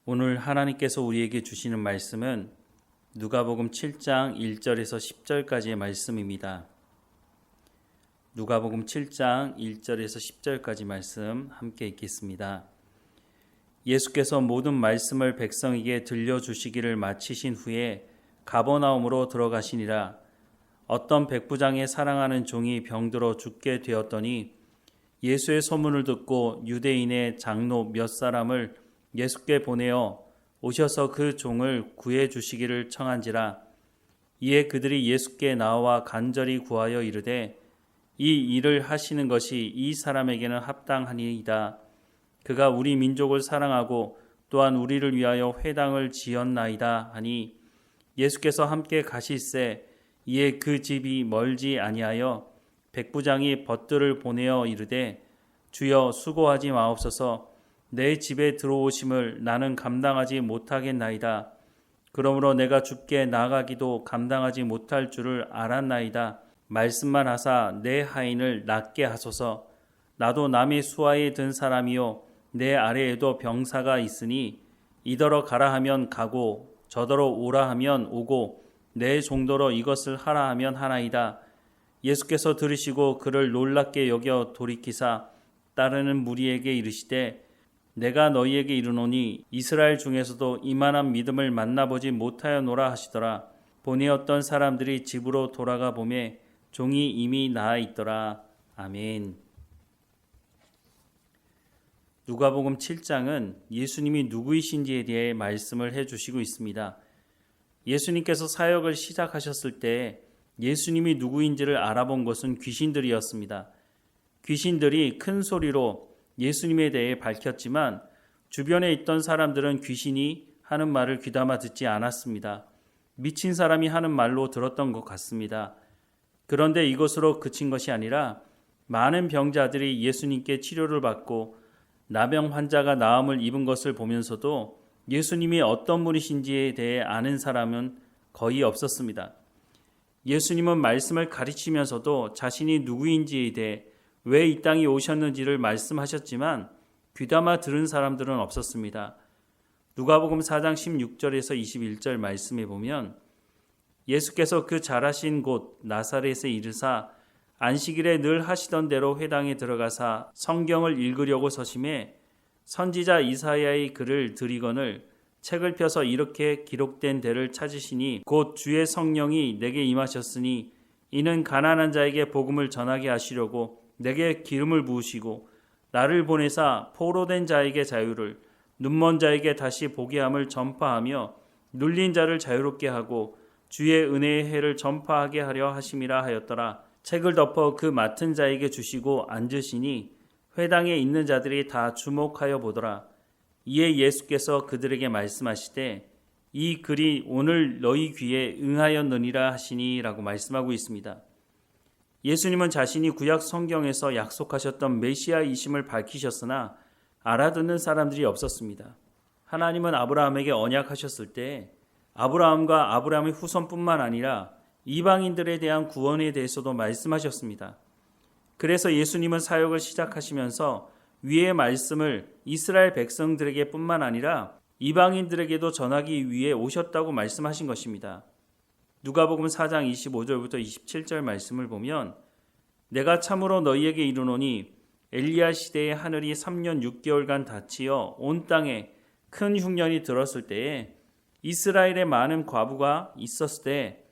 오늘 하나님께서 우리에게 주시는 말씀은 누가복음 7장 1절에서 10절까지의 말씀입니다. 누가복음 7장 1절에서 10절까지 말씀 함께 읽겠습니다. 예수께서 모든 말씀을 백성에게 들려주시기를 마치신 후에 가버나움으로 들어가시니라. 어떤 백부장의 사랑하는 종이 병들어 죽게 되었더니 예수의 소문을 듣고 유대인의 장로 몇 사람을 예수께 보내어 오셔서 그 종을 구해 주시기를 청한지라. 이에 그들이 예수께 나와 간절히 구하여 이르되 이 일을 하시는 것이 이 사람에게는 합당하니이다. 그가 우리 민족을 사랑하고 또한 우리를 위하여 회당을 지었나이다 하니 예수께서 함께 가실새 이에 그 집이 멀지 아니하여 백부장이 벗들을 보내어 이르되 주여 수고하지 마옵소서. 내 집에 들어오심을 나는 감당하지 못하겠나이다. 그러므로 내가 주께 나가기도 감당하지 못할 줄을 알았나이다. 말씀만 하사 내 하인을 낫게 하소서. 나도 남의 수하에 든 사람이요 내 아래에도 병사가 있으니 이더러 가라 하면 가고 저더러 오라 하면 오고 내 종도로 이것을 하라 하면 하나이다. 예수께서 들으시고 그를 놀랍게 여겨 돌이키사 따르는 무리에게 이르시되 내가 너희에게 이르노니 이스라엘 중에서도 이만한 믿음을 만나보지 못하였노라 하시더라. 보니 어떤 사람들이 집으로 돌아가 보매 종이 이미 나아 있더라. 아멘. 누가복음 7장은 예수님이 누구이신지에 대해 말씀을 해주시고 있습니다. 예수님께서 사역을 시작하셨을 때 예수님이 누구인지를 알아본 것은 귀신들이었습니다. 귀신들이 큰 소리로 예수님에 대해 밝혔지만 주변에 있던 사람들은 귀신이 하는 말을 귀담아 듣지 않았습니다. 미친 사람이 하는 말로 들었던 것 같습니다. 그런데 이것으로 그친 것이 아니라 많은 병자들이 예수님께 치료를 받고 나병 환자가 나음을 입은 것을 보면서도 예수님이 어떤 분이신지에 대해 아는 사람은 거의 없었습니다. 예수님은 말씀을 가르치면서도 자신이 누구인지에 대해 왜 이 땅에 오셨는지를 말씀하셨지만 귀담아 들은 사람들은 없었습니다. 누가복음 4장 16절에서 21절 말씀에 보면 예수께서 그 자라신 곳 나사렛에 이르사 안식일에 늘 하시던 대로 회당에 들어가사 성경을 읽으려고 서심해 선지자 이사야의 글을 들이거늘 책을 펴서 이렇게 기록된 데를 찾으시니 곧 주의 성령이 내게 임하셨으니 이는 가난한 자에게 복음을 전하게 하시려고 내게 기름을 부으시고 나를 보내사 포로된 자에게 자유를 눈먼 자에게 다시 보게 함을 전파하며 눌린 자를 자유롭게 하고 주의 은혜의 해를 전파하게 하려 하심이라 하였더라. 책을 덮어 그 맡은 자에게 주시고 앉으시니 회당에 있는 자들이 다 주목하여 보더라. 이에 예수께서 그들에게 말씀하시되 이 글이 오늘 너희 귀에 응하였느니라 하시니 라고 말씀하고 있습니다. 예수님은 자신이 구약 성경에서 약속하셨던 메시아이심을 밝히셨으나 알아듣는 사람들이 없었습니다. 하나님은 아브라함에게 언약하셨을 때 아브라함과 아브라함의 후손뿐만 아니라 이방인들에 대한 구원에 대해서도 말씀하셨습니다. 그래서 예수님은 사역을 시작하시면서 위의 말씀을 이스라엘 백성들에게 뿐만 아니라 이방인들에게도 전하기 위해 오셨다고 말씀하신 것입니다. 누가복음 4장 25절부터 27절 말씀을 보면 내가 참으로 너희에게 이르노니 엘리야 시대에 하늘이 3년 6개월간 닫히어 온 땅에 큰 흉년이 들었을 때에 이스라엘에 많은 과부가 있었을 때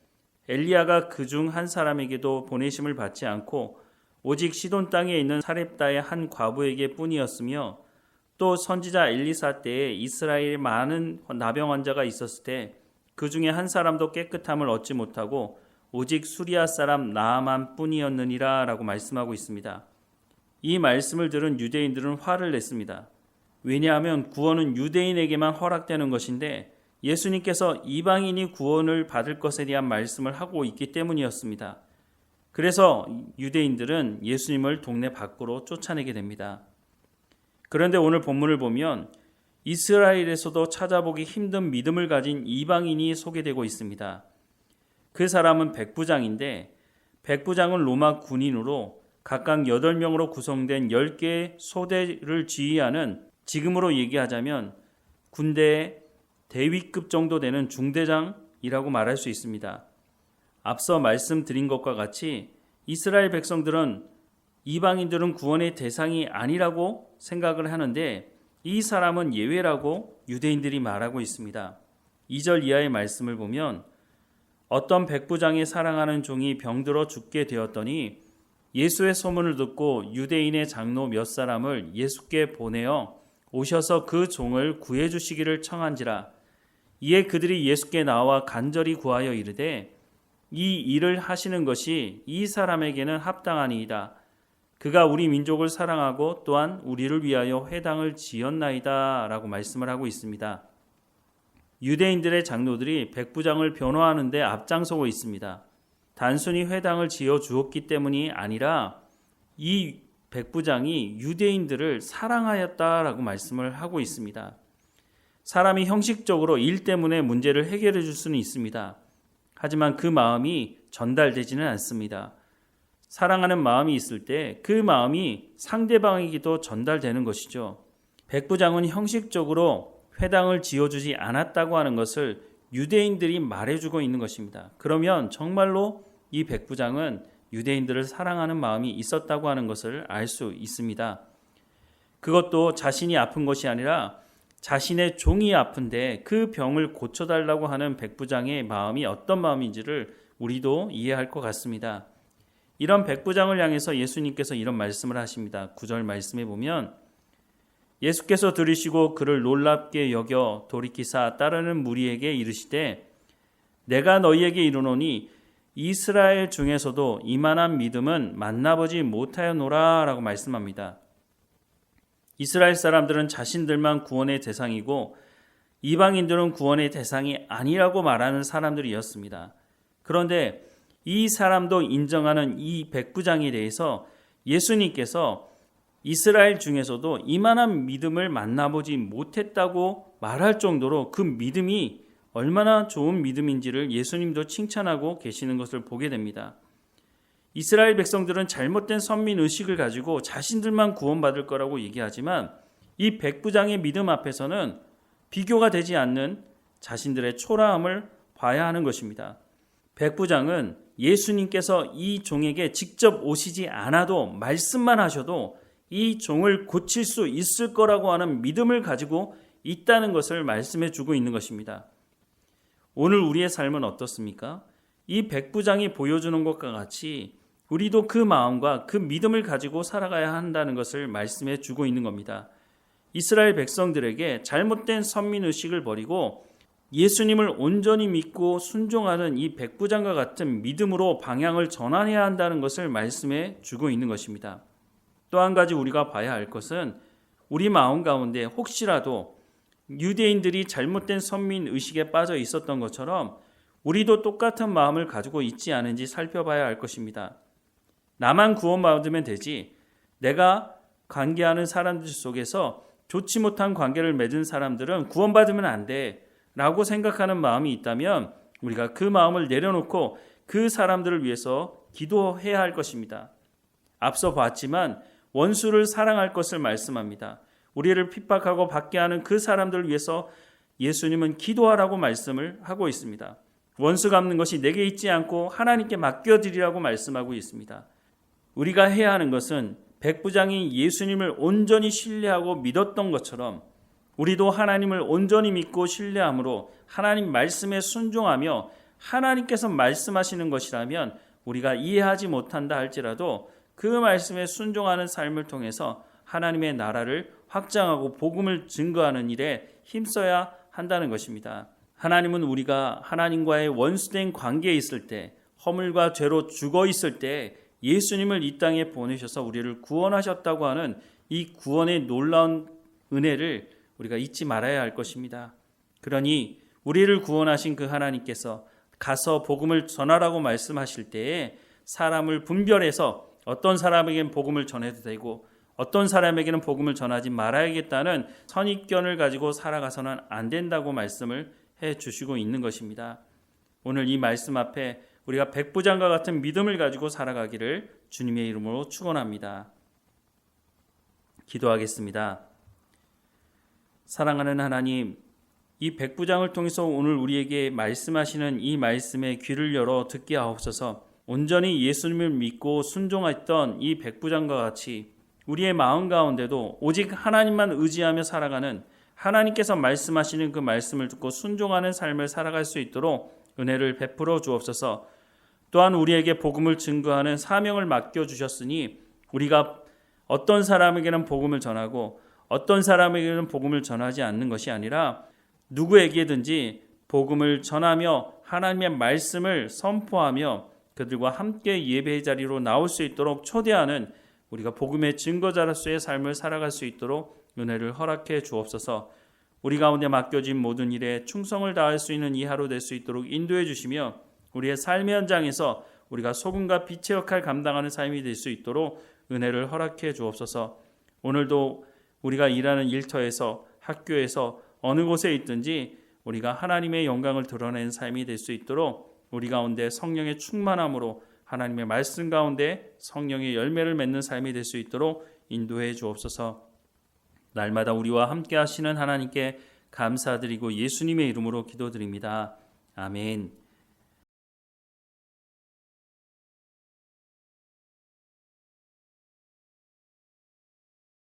엘리야가 그중 한 사람에게도 보내심을 받지 않고 오직 시돈 땅에 있는 사렙다의 한 과부에게 뿐이었으며 또 선지자 엘리사 때에 이스라엘에 많은 나병 환자가 있었을 때 그 중에 한 사람도 깨끗함을 얻지 못하고 오직 수리아 사람 나아만 뿐이었느니라 라고 말씀하고 있습니다. 이 말씀을 들은 유대인들은 화를 냈습니다. 왜냐하면 구원은 유대인에게만 허락되는 것인데 예수님께서 이방인이 구원을 받을 것에 대한 말씀을 하고 있기 때문이었습니다. 그래서 유대인들은 예수님을 동네 밖으로 쫓아내게 됩니다. 그런데 오늘 본문을 보면 이스라엘에서도 찾아보기 힘든 믿음을 가진 이방인이 소개되고 있습니다. 그 사람은 백부장인데 백부장은 로마 군인으로 각각 8명으로 구성된 10개의 소대를 지휘하는 지금으로 얘기하자면 군대의 대위급 정도 되는 중대장이라고 말할 수 있습니다. 앞서 말씀드린 것과 같이 이스라엘 백성들은 이방인들은 구원의 대상이 아니라고 생각을 하는데 이 사람은 예외라고 유대인들이 말하고 있습니다. 2절 이하의 말씀을 보면 어떤 백부장이 사랑하는 종이 병들어 죽게 되었더니 예수의 소문을 듣고 유대인의 장로 몇 사람을 예수께 보내어 오셔서 그 종을 구해 주시기를 청한지라. 이에 그들이 예수께 나와 간절히 구하여 이르되 이 일을 하시는 것이 이 사람에게는 합당하니이다. 그가 우리 민족을 사랑하고 또한 우리를 위하여 회당을 지었나이다 라고 말씀을 하고 있습니다. 유대인들의 장로들이 백부장을 변호하는 데 앞장서고 있습니다. 단순히 회당을 지어 주었기 때문이 아니라 이 백부장이 유대인들을 사랑하였다라고 말씀을 하고 있습니다. 사람이 형식적으로 일 때문에 문제를 해결해 줄 수는 있습니다. 하지만 그 마음이 전달되지는 않습니다. 사랑하는 마음이 있을 때 그 마음이 상대방에게도 전달되는 것이죠. 백부장은 형식적으로 회당을 지어주지 않았다고 하는 것을 유대인들이 말해주고 있는 것입니다. 그러면 정말로 이 백부장은 유대인들을 사랑하는 마음이 있었다고 하는 것을 알 수 있습니다. 그것도 자신이 아픈 것이 아니라 자신의 종이 아픈데 그 병을 고쳐달라고 하는 백부장의 마음이 어떤 마음인지를 우리도 이해할 것 같습니다. 이런 백부장을 향해서 예수님께서 이런 말씀을 하십니다. 9절 말씀에 보면 예수께서 들으시고 그를 놀랍게 여겨 돌이키사 따르는 무리에게 이르시되 내가 너희에게 이르노니 이스라엘 중에서도 이만한 믿음은 만나보지 못하였노라 라고 말씀합니다. 이스라엘 사람들은 자신들만 구원의 대상이고 이방인들은 구원의 대상이 아니라고 말하는 사람들이었습니다. 그런데 이 사람도 인정하는 이 백부장에 대해서 예수님께서 이스라엘 중에서도 이만한 믿음을 만나보지 못했다고 말할 정도로 그 믿음이 얼마나 좋은 믿음인지를 예수님도 칭찬하고 계시는 것을 보게 됩니다. 이스라엘 백성들은 잘못된 선민의식을 가지고 자신들만 구원받을 거라고 얘기하지만 이 백부장의 믿음 앞에서는 비교가 되지 않는 자신들의 초라함을 봐야 하는 것입니다. 백부장은 예수님께서 이 종에게 직접 오시지 않아도 말씀만 하셔도 이 종을 고칠 수 있을 거라고 하는 믿음을 가지고 있다는 것을 말씀해 주고 있는 것입니다. 오늘 우리의 삶은 어떻습니까? 이 백부장이 보여주는 것과 같이 우리도 그 마음과 그 믿음을 가지고 살아가야 한다는 것을 말씀해 주고 있는 겁니다. 이스라엘 백성들에게 잘못된 선민의식을 버리고 예수님을 온전히 믿고 순종하는 이 백부장과 같은 믿음으로 방향을 전환해야 한다는 것을 말씀해 주고 있는 것입니다. 또 한 가지 우리가 봐야 할 것은 우리 마음 가운데 혹시라도 유대인들이 잘못된 선민의식에 빠져 있었던 것처럼 우리도 똑같은 마음을 가지고 있지 않은지 살펴봐야 할 것입니다. 나만 구원받으면 되지, 내가 관계하는 사람들 속에서 좋지 못한 관계를 맺은 사람들은 구원받으면 안 돼 라고 생각하는 마음이 있다면 우리가 그 마음을 내려놓고 그 사람들을 위해서 기도해야 할 것입니다. 앞서 봤지만 원수를 사랑할 것을 말씀합니다. 우리를 핍박하고 받게 하는 그 사람들을 위해서 예수님은 기도하라고 말씀을 하고 있습니다. 원수 갚는 것이 내게 있지 않고 하나님께 맡겨드리라고 말씀하고 있습니다. 우리가 해야 하는 것은 백부장이 예수님을 온전히 신뢰하고 믿었던 것처럼 우리도 하나님을 온전히 믿고 신뢰함으로 하나님 말씀에 순종하며 하나님께서 말씀하시는 것이라면 우리가 이해하지 못한다 할지라도 그 말씀에 순종하는 삶을 통해서 하나님의 나라를 확장하고 복음을 증거하는 일에 힘써야 한다는 것입니다. 하나님은 우리가 하나님과의 원수된 관계에 있을 때, 허물과 죄로 죽어 있을 때 예수님을 이 땅에 보내셔서 우리를 구원하셨다고 하는 이 구원의 놀라운 은혜를 우리가 잊지 말아야 할 것입니다. 그러니 우리를 구원하신 그 하나님께서 가서 복음을 전하라고 말씀하실 때에 사람을 분별해서 어떤 사람에게는 복음을 전해도 되고 어떤 사람에게는 복음을 전하지 말아야겠다는 선입견을 가지고 살아가서는 안 된다고 말씀을 해주시고 있는 것입니다. 오늘 이 말씀 앞에 우리가 백부장과 같은 믿음을 가지고 살아가기를 주님의 이름으로 축원합니다. 기도하겠습니다. 사랑하는 하나님, 이 백부장을 통해서 오늘 우리에게 말씀하시는 이 말씀에 귀를 열어 듣게 하옵소서. 온전히 예수님을 믿고 순종했던 이 백부장과 같이 우리의 마음 가운데도 오직 하나님만 의지하며 살아가는, 하나님께서 말씀하시는 그 말씀을 듣고 순종하는 삶을 살아갈 수 있도록 은혜를 베풀어 주옵소서. 또한 우리에게 복음을 증거하는 사명을 맡겨주셨으니 우리가 어떤 사람에게는 복음을 전하고 어떤 사람에게는 복음을 전하지 않는 것이 아니라 누구에게든지 복음을 전하며 하나님의 말씀을 선포하며 그들과 함께 예배의 자리로 나올 수 있도록 초대하는, 우리가 복음의 증거자로서의 삶을 살아갈 수 있도록 은혜를 허락해 주옵소서. 우리 가운데 맡겨진 모든 일에 충성을 다할 수 있는 이 하루 될 수 있도록 인도해 주시며 우리의 삶의 현장에서 우리가 소금과 빛의 역할 감당하는 삶이 될 수 있도록 은혜를 허락해 주옵소서. 오늘도 우리가 일하는 일터에서, 학교에서, 어느 곳에 있든지 우리가 하나님의 영광을 드러내는 삶이 될 수 있도록 우리 가운데 성령의 충만함으로 하나님의 말씀 가운데 성령의 열매를 맺는 삶이 될 수 있도록 인도해 주옵소서. 날마다 우리와 함께 하시는 하나님께 감사드리고 예수님의 이름으로 기도드립니다. 아멘.